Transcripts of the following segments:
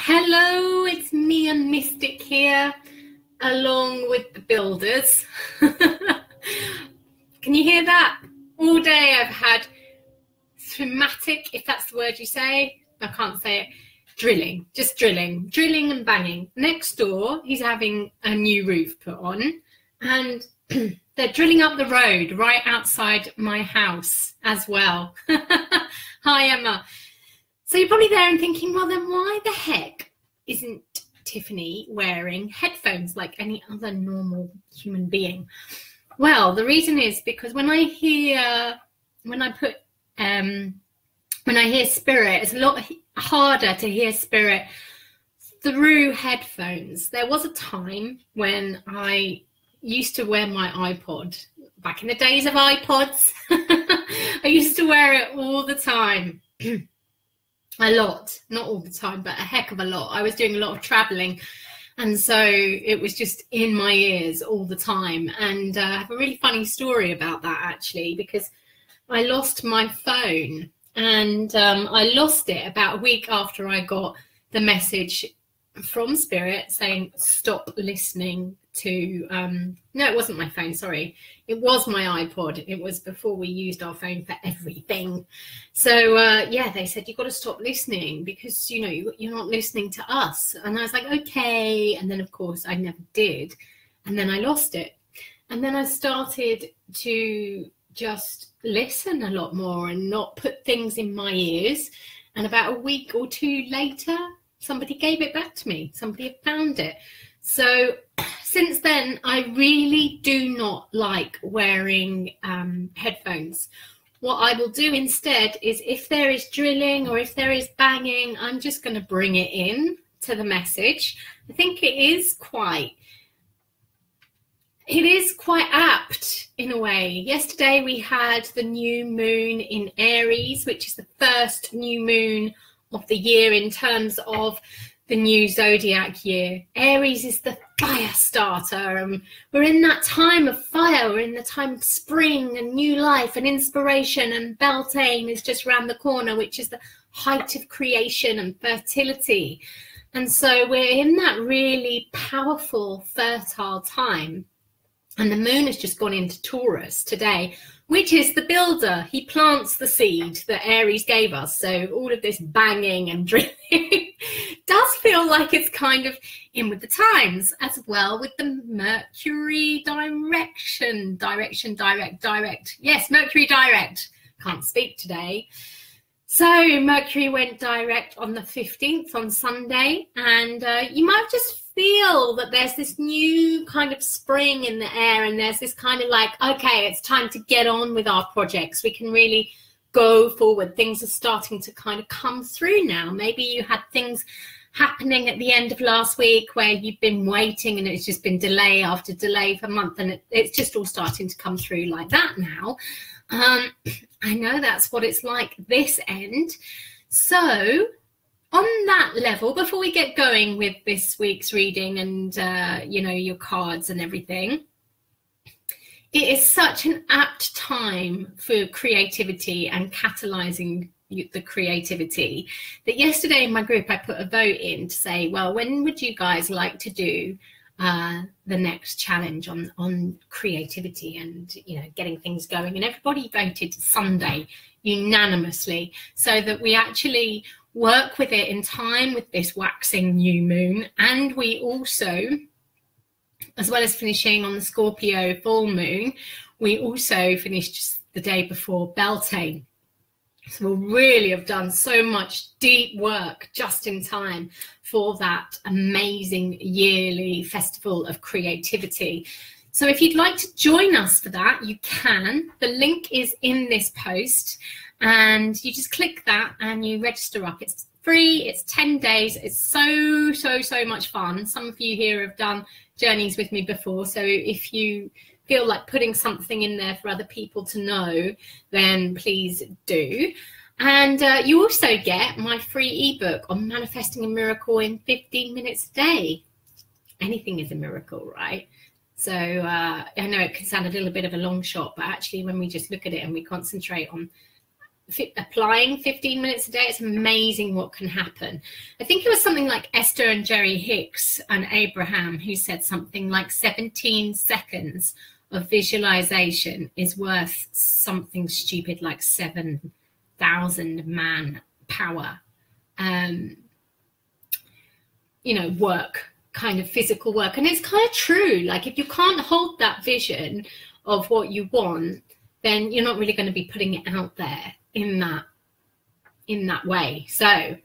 Hello, it's me and Mystic here, along with the builders. Can you hear that? All day I've had thematic, if that's the word you say, I can't say it, drilling, just drilling and banging. Next door, he's having a new roof put on, and they're drilling up the road right outside my house as well. Hi, Emma. So you're probably there and thinking, well, then why the heck isn't Tiffany wearing headphones like any other normal human being? Well, the reason is because when I hear spirit, it's a lot harder to hear spirit through headphones. There was a time when I used to wear my iPod. Back in the days of iPods, I used to wear it all the time. A lot, not all the time, but a heck of a lot. I was doing a lot of traveling, and so it was just in my ears all the time. And I have a really funny story about that, actually, because I lost my phone, and I lost it about a week after I got the message from Spirit saying stop listening to no, it wasn't my phone, sorry, it was my iPod. It was before we used our phone for everything. So yeah, they said you've got to stop listening because you're not listening to us. And I was like, okay. And then of course I never did, and then I lost it. And then I started to just listen a lot more and not put things in my ears. And about a week or two later, somebody gave it back to me. Somebody had found it. So since then, I really do not like wearing headphones. What I will do instead is if there is drilling or if there is banging, I'm just going to bring it in to the message. I think it is quite apt in a way. Yesterday we had the new moon in Aries, which is the first new moon of the year in terms of the new zodiac year. Aries is the fire starter, and we're in that time of fire. We're in the time of spring and new life and inspiration, and Beltane is just around the corner, which is the height of creation and fertility. And so we're in that really powerful, fertile time. And the moon has just gone into Taurus today, which is the builder. He plants the seed that Aries gave us. So all of this banging and drilling does feel like it's kind of in with the times, as well with the Mercury direct. Yes, Mercury direct. Can't speak today. So Mercury went direct on the 15th, on Sunday, and you might just feel that there's this new kind of spring in the air, and there's this kind of like, okay, it's time to get on with our projects. We can really go forward. Things are starting to kind of come through now. Maybe you had things happening at the end of last week where you've been waiting and it's just been delay after delay for a month, and it's just all starting to come through like that now. I know that's what it's like this end. So on that level, before we get going with this week's reading and your cards and everything, it is such an apt time for creativity and catalyzing the creativity that yesterday in my group I put a vote in to say, well, when would you guys like to do the next challenge on creativity and getting things going? And everybody voted Sunday unanimously, so that we actually work with it in time with this waxing new moon. And we also, as well as finishing on the Scorpio full moon, we also finished just the day before Beltane. So we'll really have done so much deep work just in time for that amazing yearly festival of creativity. So if you'd like to join us for that, you can. The link is in this post, and you just click that and you register up. It's free, it's 10 days. It's so much fun. Some of you here have done journeys with me before, so if you feel like putting something in there for other people to know, then please do. And you also get my free ebook on manifesting a miracle in 15 minutes a day. Anything is a miracle, right? So I know it can sound a little bit of a long shot, but actually when we just look at it and we concentrate on applying 15 minutes a day, it's amazing what can happen. I think it was something like Esther and Jerry Hicks and Abraham who said something like 17 seconds of visualization is worth something stupid like 7,000 man power, you know, work, kind of physical work. And it's kind of true. Like, if you can't hold that vision of what you want, then you're not really going to be putting it out there in that way. So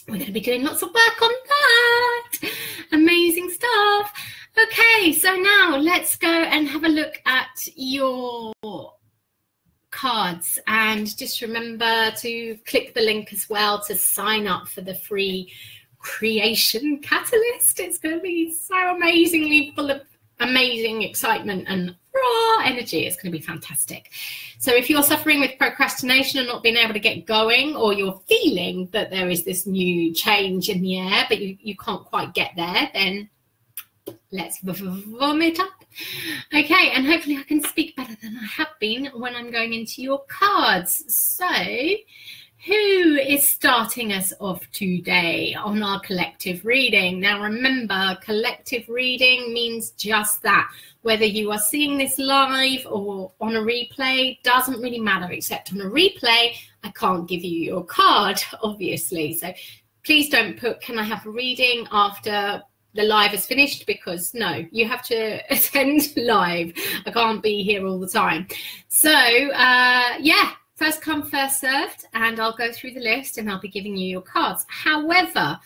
we're going to be doing lots of work on that. Amazing stuff. Okay, so now let's go and have a look at your cards, and just remember to click the link as well to sign up for the free creation catalyst. It's going to be so amazingly full of amazing excitement and raw energy. It's going to be fantastic. So if you're suffering with procrastination and not being able to get going, or you're feeling that there is this new change in the air but you can't quite get there, then let's vomit up. Okay, and hopefully I can speak better than I have been when I'm going into your cards. So who is starting us off today on our collective reading? Now remember, collective reading means just that. Whether you are seeing this live or on a replay, doesn't really matter, except on a replay, I can't give you your card, obviously. So please don't put, can I have a reading after the live is finished, because no, you have to attend live. I can't be here all the time. So yeah, first come, first served, and I'll go through the list and I'll be giving you your cards. However,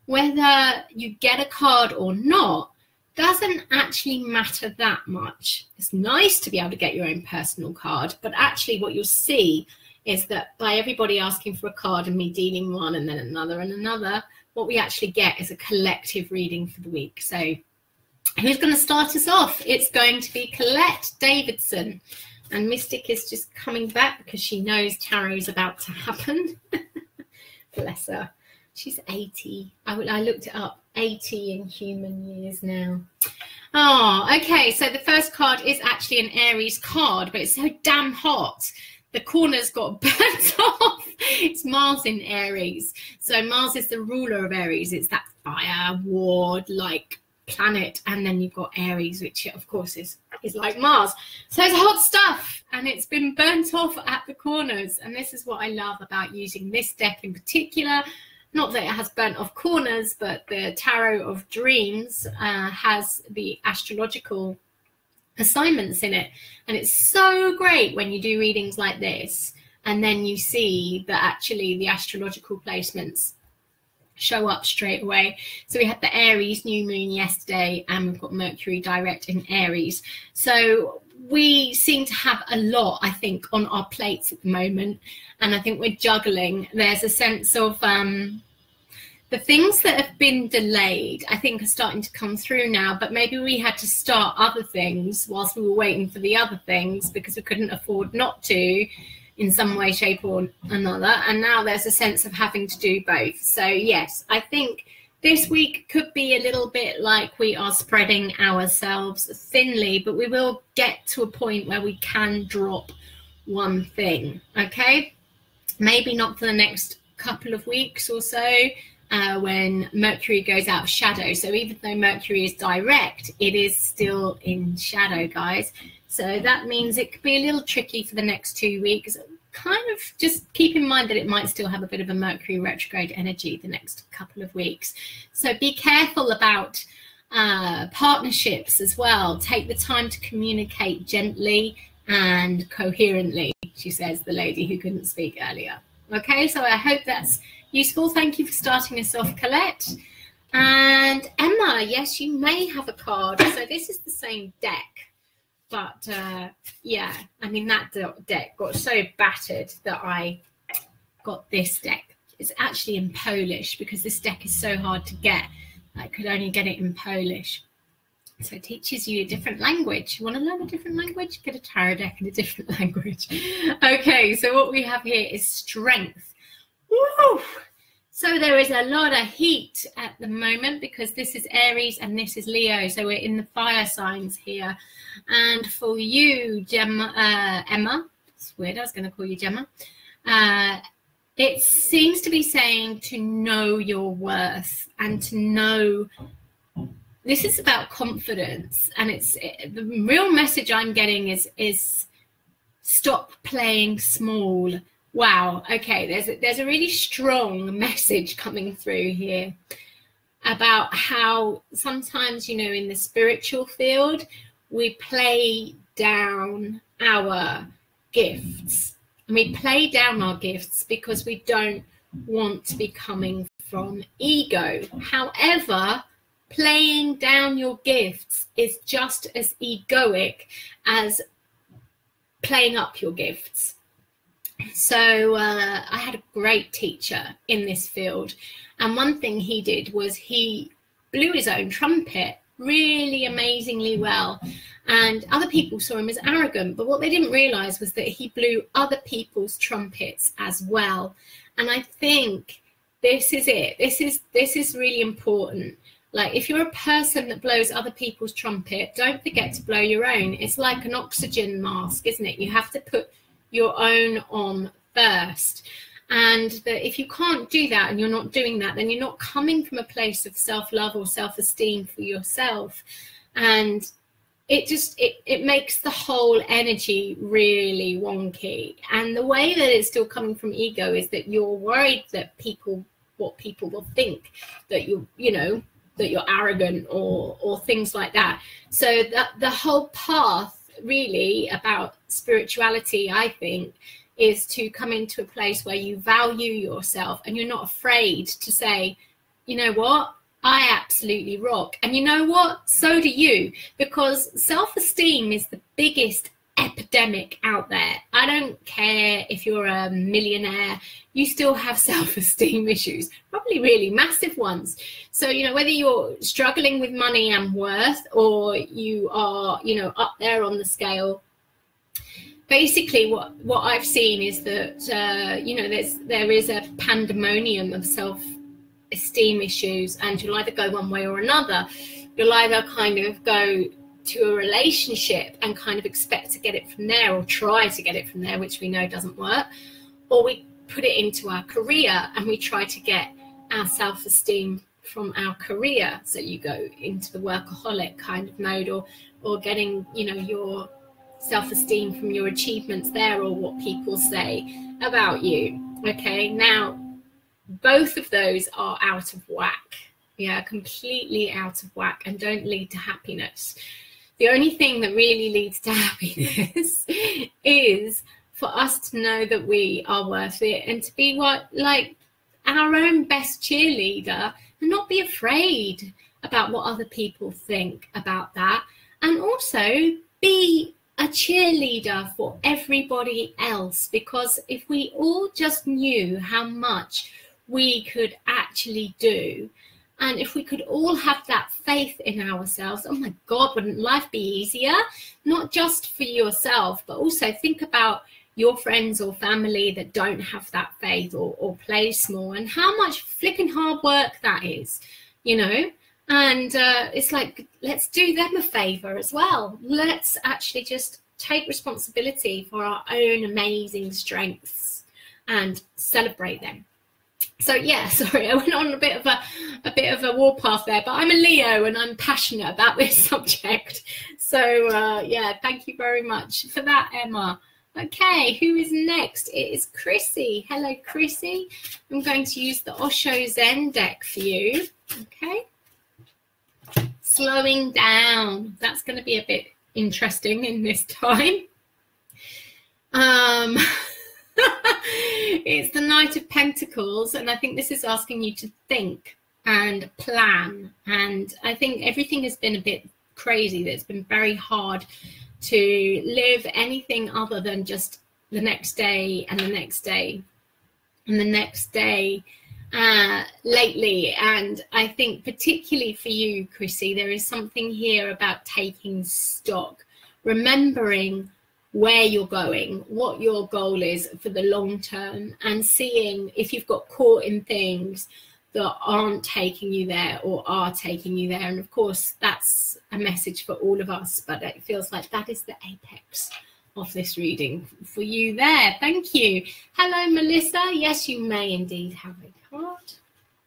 whether you get a card or not doesn't actually matter that much. It's nice to be able to get your own personal card, but actually what you'll see is that by everybody asking for a card and me dealing one and then another and another, what we actually get is a collective reading for the week. So who's going to start us off? It's going to be Colette Davidson. And Mystic is just coming back because she knows tarot's about to happen. Bless her. She's 80. I looked it up. 80 in human years now. Oh, okay. So the first card is actually an Aries card, but it's so damn hot. The corners got burnt off. It's Mars in Aries. So Mars is the ruler of Aries. It's that fire, ward-like planet. And then you've got Aries, which of course is like Mars. So it's hot stuff, and it's been burnt off at the corners. And this is what I love about using this deck in particular. Not that it has burnt off corners, but the Tarot of Dreams has the astrological assignments in it. And it's so great when you do readings like this, and then you see that actually the astrological placements show up straight away. So we had the Aries New Moon yesterday, and we've got Mercury direct in Aries. So we seem to have a lot, I think, on our plates at the moment, and I think we're juggling. There's a sense of the things that have been delayed, I think, are starting to come through now, but maybe we had to start other things whilst we were waiting for the other things because we couldn't afford not to in some way, shape or another. And now there's a sense of having to do both. So yes, I think this week could be a little bit like we are spreading ourselves thinly, but we will get to a point where we can drop one thing, okay? Maybe not for the next couple of weeks or so, when Mercury goes out of shadow. So even though Mercury is direct, it is still in shadow, guys. So that means it could be a little tricky for the next 2 weeks. Kind of just keep in mind that it might still have a bit of a Mercury retrograde energy the next couple of weeks. So be careful about partnerships as well. Take the time to communicate gently and coherently, she says, the lady who couldn't speak earlier. Okay, so I hope that's useful. Thank you for starting us off, Colette. And Emma, yes, you may have a card. So this is the same deck. But yeah, I mean, that deck got so battered that I got this deck. It's actually in Polish because this deck is so hard to get. I could only get it in Polish. So it teaches you a different language. You want to learn a different language? Get a tarot deck in a different language. Okay, so what we have here is strength. Woo! So there is a lot of heat at the moment because this is Aries and this is Leo. So we're in the fire signs here. And for you, Emma, it's weird, I was going to call you Gemma. It seems to be saying to know your worth and to know. This is about confidence, and the real message I'm getting is stop playing small. Wow. Okay. There's a really strong message coming through here about how sometimes, in the spiritual field, we play down our gifts. And we play down our gifts because we don't want to be coming from ego. However, playing down your gifts is just as egoic as playing up your gifts. So I had a great teacher in this field, and one thing he did was he blew his own trumpet really amazingly well, and other people saw him as arrogant, but what they didn't realize was that he blew other people's trumpets as well. And I think this is it. This is really important. Like, if you're a person that blows other people's trumpet, don't forget to blow your own. It's like an oxygen mask, isn't it? You have to put your own on first. And that if you can't do that and you're not doing that, then you're not coming from a place of self-love or self-esteem for yourself. And it makes the whole energy really wonky. And the way that it's still coming from ego is that you're worried that what people will think, that that you're arrogant or things like that. So the whole path really about spirituality, I think, is to come into a place where you value yourself and you're not afraid to say, you know what, I absolutely rock. And you know what, so do you, because self-esteem is the biggest epidemic out there. I don't care if you're a millionaire, you still have self-esteem issues, probably really massive ones. So, whether you're struggling with money and worth, or you are, up there on the scale, basically what I've seen is that, there is a pandemonium of self-esteem issues, and you'll either go one way or another. You'll either kind of go to a relationship and kind of expect to get it from there, or try to get it from there, which we know doesn't work, or we put it into our career and we try to get our self-esteem from our career. So you go into the workaholic kind of mode, or getting your self-esteem from your achievements there, or what people say about you. Okay, now both of those are out of whack. Yeah, completely out of whack, and don't lead to happiness. The only thing that really leads to happiness is for us to know that we are worth it, and to be like our own best cheerleader, and not be afraid about what other people think about that, and also be a cheerleader for everybody else. Because if we all just knew how much we could actually do, and if we could all have that faith in ourselves, oh my God, wouldn't life be easier? Not just for yourself, but also think about your friends or family that don't have that faith, or play small, and how much flipping hard work that is, and it's like, let's do them a favor as well. Let's actually just take responsibility for our own amazing strengths and celebrate them. So yeah, sorry, I went on a bit of a warpath there, but I'm a Leo and I'm passionate about this subject. So yeah, thank you very much for that, Emma. Okay, who is next? It is Chrissy. Hello, Chrissy. I'm going to use the Osho Zen deck for you. Okay. Slowing down. That's going to be a bit interesting in this time. It's the Knight of Pentacles, and I think this is asking you to think and plan. And I think everything has been a bit crazy. It's been very hard to live anything other than just the next day and the next day and the next day lately. And I think particularly for you, Chrissy, there is something here about taking stock, remembering where you're going, what your goal is for the long term, and seeing if you've got caught in things that aren't taking you there or are taking you there. And of course, that's a message for all of us, but it feels like that is the apex of this reading for you there. Thank you. Hello, Melissa. Yes, you may indeed have a card.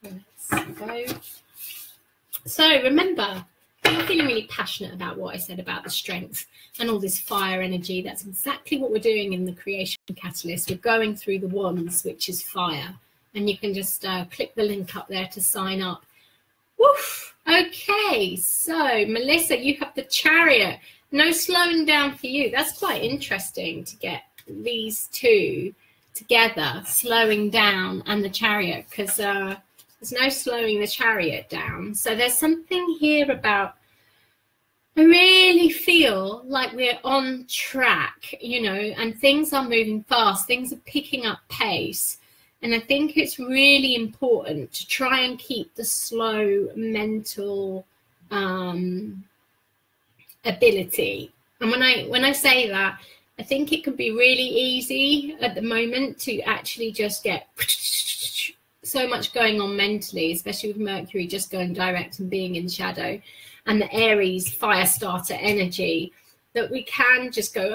Let's go. So remember, I'm feeling really passionate about what I said about the strength and all this fire energy. That's exactly what we're doing in the creation catalyst. We're going through the wands, which is fire. And you can just click the link up there to sign up. Woof. Okay, so Melissa, you have the Chariot. No slowing down for you. That's quite interesting to get these two together, slowing down and the Chariot, because there's no slowing the Chariot down. So there's something here about, I really feel like we're on track, you know, and things are moving fast. Things are picking up pace. And I think it's really important to try and keep the slow mental ability. And when I say that, I think it can be really easy at the moment to actually just get so much going on mentally, especially with Mercury just going direct and being in shadow, and the Aries fire starter energy, that we can just go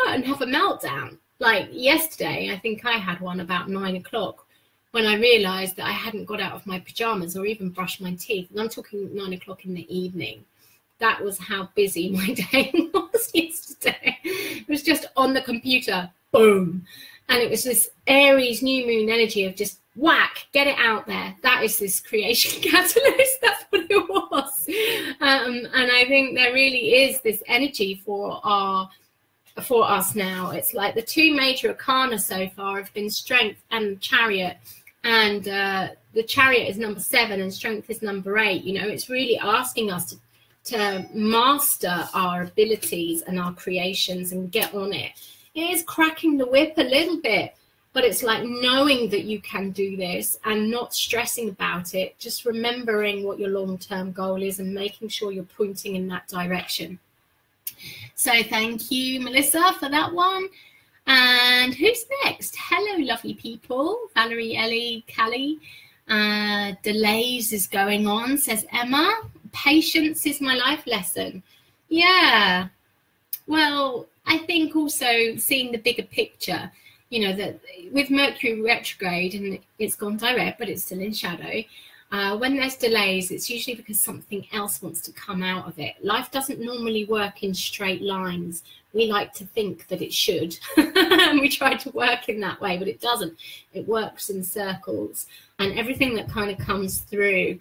and have a meltdown. Like yesterday, I think I had one about 9 o'clock when I realized that I hadn't got out of my pajamas or even brushed my teeth. And I'm talking 9 o'clock in the evening. That was how busy my day was yesterday. It was just on the computer, boom. And it was this Aries New Moon energy of just whack, get it out there. That is this creation catalyst. That's what it was. And I think there really is this energy for us now. It's like the two major arcana so far have been Strength and Chariot. And the Chariot is number 7 and Strength is number 8. You know, it's really asking us to master our abilities and our creations and get on it. It is cracking the whip a little bit, but it's like knowing that you can do this and not stressing about it, just remembering what your long-term goal is and making sure you're pointing in that direction. So thank you, Melissa, for that one. And who's next? Hello, lovely people. Valerie, Ellie, Callie. Delays is going on, says Emma. Patience is my life lesson. Yeah. Well, I think also seeing the bigger picture, you know, that with Mercury retrograde and it's gone direct, but it's still in shadow. When there's delays, it's usually because something else wants to come out of it. Life doesn't normally work in straight lines. We like to think that it should. And we try to work in that way, but it doesn't. It works in circles. And everything that kind of comes through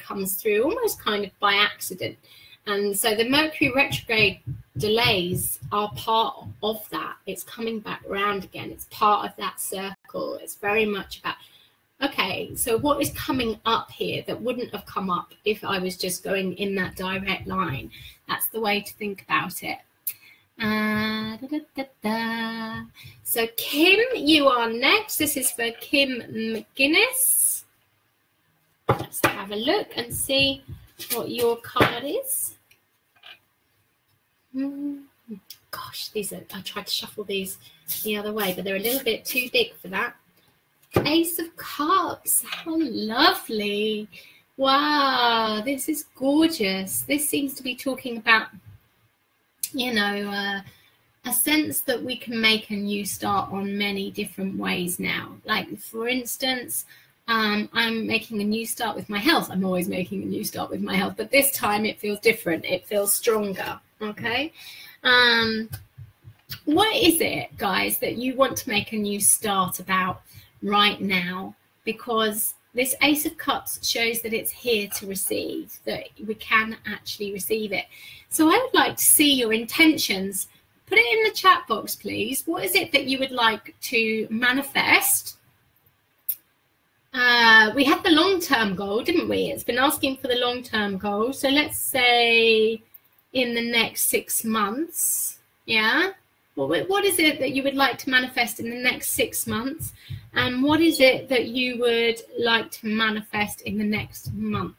almost kind of by accident. And so the Mercury retrograde delays are part of that. It's coming back around again. It's part of that circle. It's very much about, okay, so what is coming up here that wouldn't have come up if I was just going in that direct line? That's the way to think about it. So Kim, you are next. This is for Kim McGuinness. Let's have a look and see what your card is. Gosh, I tried to shuffle these the other way, but they're a little bit too big for that. Ace of Cups, how lovely. Wow, this is gorgeous. This seems to be talking about, you know, a sense that we can make a new start on many different ways now. Like, for instance, I'm making a new start with my health. I'm always making a new start with my health, but this time it feels different. It feels stronger, okay? What is it, guys, that you want to make a new start about right now? Because this Ace of Cups shows that it's here to receive, that we can actually receive it. So I would like to see your intentions. Put it in the chat box, please. What is it that you would like to manifest? We had the long-term goal, didn't we? It's been asking for the long-term goal. So let's say in the next 6 months. Yeah. What is it that you would like to manifest in the next 6 months? And what is it that you would like to manifest in the next month?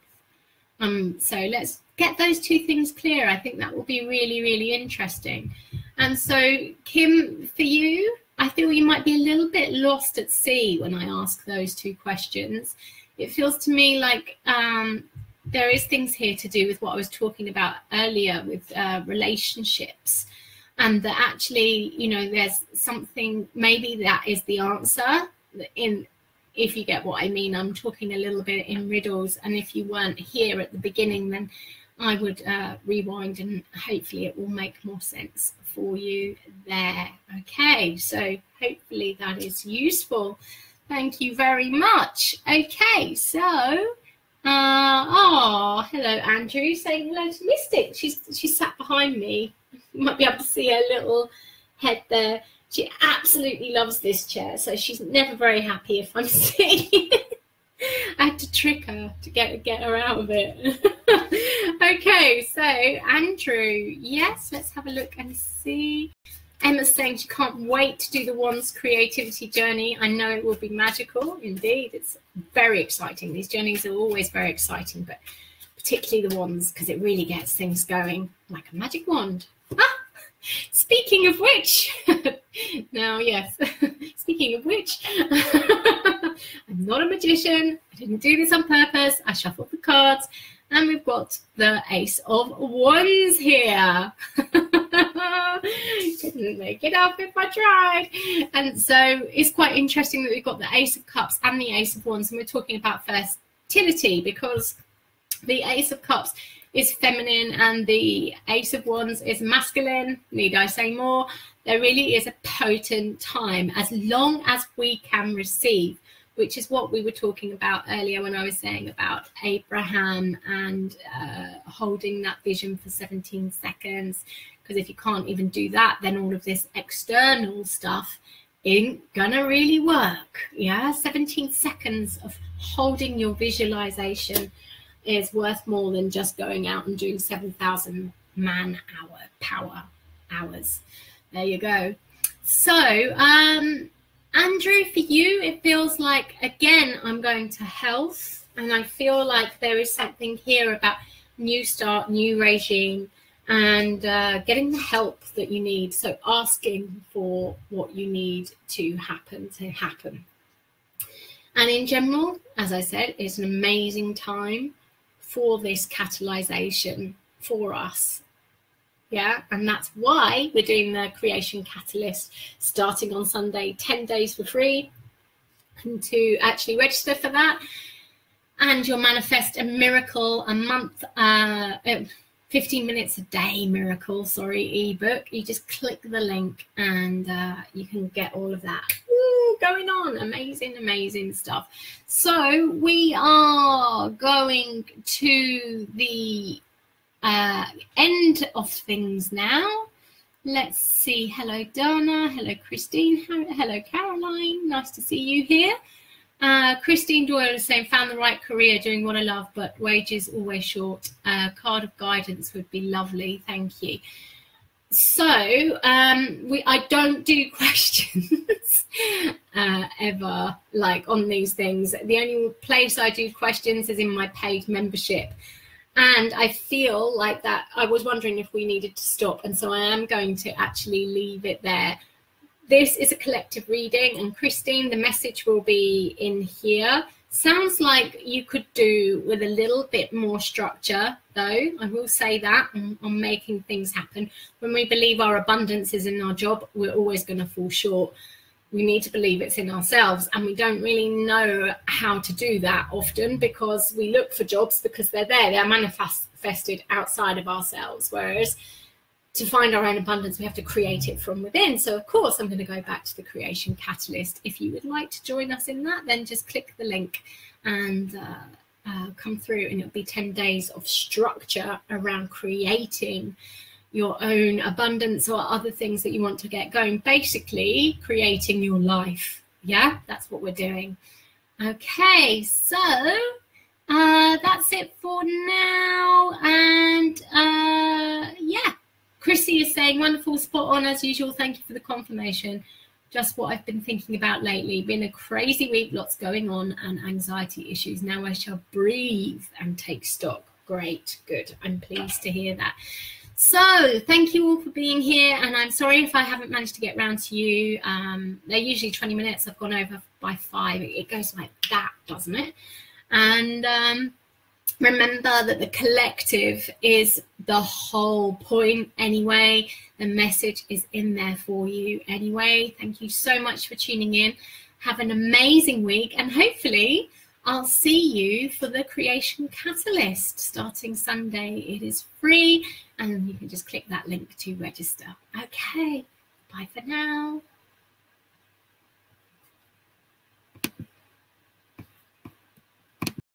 So let's get those two things clear. I think that will be really, really interesting. And so, Kim, for you, I feel you might be a little bit lost at sea when I ask those two questions. It feels to me like there is things here to do with what I was talking about earlier with relationships. and that actually, you know, there's something, maybe that is the answer in, if you get what I mean. I'm talking a little bit in riddles, and if you weren't here at the beginning, then I would rewind, and hopefully it will make more sense for you there. Okay, so hopefully that is useful. Thank you very much. Okay, so oh, hello Andrew, saying hello to Mystic. She's sat behind me. You might be able to see her little head there. She absolutely loves this chair, so she's never very happy if I'm sitting. I had to trick her to get her out of it. Okay, so Andrew, yes, let's have a look and see. Emma's saying she can't wait to do the Wands creativity journey. I know it will be magical. Indeed, it's very exciting. These journeys are always very exciting, but particularly the Wands, because it really gets things going like a magic wand. Ah, speaking of which, now, yes, speaking of which, I'm not a magician. I didn't do this on purpose. I shuffled the cards, and we've got the Ace of Wands here. Couldn't make it up if I tried. And so it's quite interesting that we've got the Ace of Cups and the Ace of Wands, and we're talking about fertility, because the Ace of Cups is feminine and the Ace of Wands is masculine. Need I say more? There really is a potent time, as long as we can receive, which is what we were talking about earlier when I was saying about Abraham and holding that vision for 17 seconds. Because if you can't even do that, then all of this external stuff ain't gonna really work. Yeah, 17 seconds of holding your visualization is worth more than just going out and doing 7,000 man-hour power hours. There you go. So, Andrew, for you, it feels like, again, I'm going to health, and I feel like there is something here about new start, new regime, and getting the help that you need. So asking for what you need to happen. And in general, as I said, it's an amazing time for this catalyzation for us. Yeah, and that's why we're doing the Creation Catalyst starting on Sunday, 10 days for free. And to actually register for that, and you'll manifest a miracle a month, 15 minutes a day miracle, ebook. You just click the link and you can get all of that. Ooh, going on. Amazing stuff. So we are going to the end of things now. Let's see. Hello Donna, hello Christine, hello Caroline, nice to see you here. Christine Doyle is saying, found the right career doing what I love, but wages always short. Card of guidance would be lovely, thank you. So I don't do questions ever, like on these things. The only place I do questions is in my paid membership. And I feel like that I was wondering if we needed to stop, and so I am going to actually leave it there. This is a collective reading, and Christine, the message will be in here. Sounds like you could do with a little bit more structure, though. I will say that on making things happen. When we believe our abundance is in our job, we're always going to fall short. We need to believe it's in ourselves, and we don't really know how to do that often, because we look for jobs because they're there. They're manifested outside of ourselves, whereas to find our own abundance, we have to create it from within. So, of course, I'm going to go back to the Creation Catalyst. If you would like to join us in that, then just click the link and come through, and it'll be 10 days of structure around creating your own abundance or other things that you want to get going. Basically, creating your life. Yeah, that's what we're doing. Okay, so that's it for now. And yeah. Chrissy is saying, wonderful, spot on as usual. Thank you for the confirmation. Just what I've been thinking about lately. Been a crazy week, lots going on, and anxiety issues. Now I shall breathe and take stock. Great, good. I'm pleased to hear that. So thank you all for being here, and I'm sorry if I haven't managed to get round to you. They're usually 20 minutes. I've gone over by 5. It goes like that, doesn't it? And Remember that the collective is the whole point anyway. The message is in there for you anyway. Thank you so much for tuning in. Have an amazing week, and hopefully I'll see you for the Creation Catalyst starting Sunday. It is free, and you can just click that link to register. Okay, bye for now.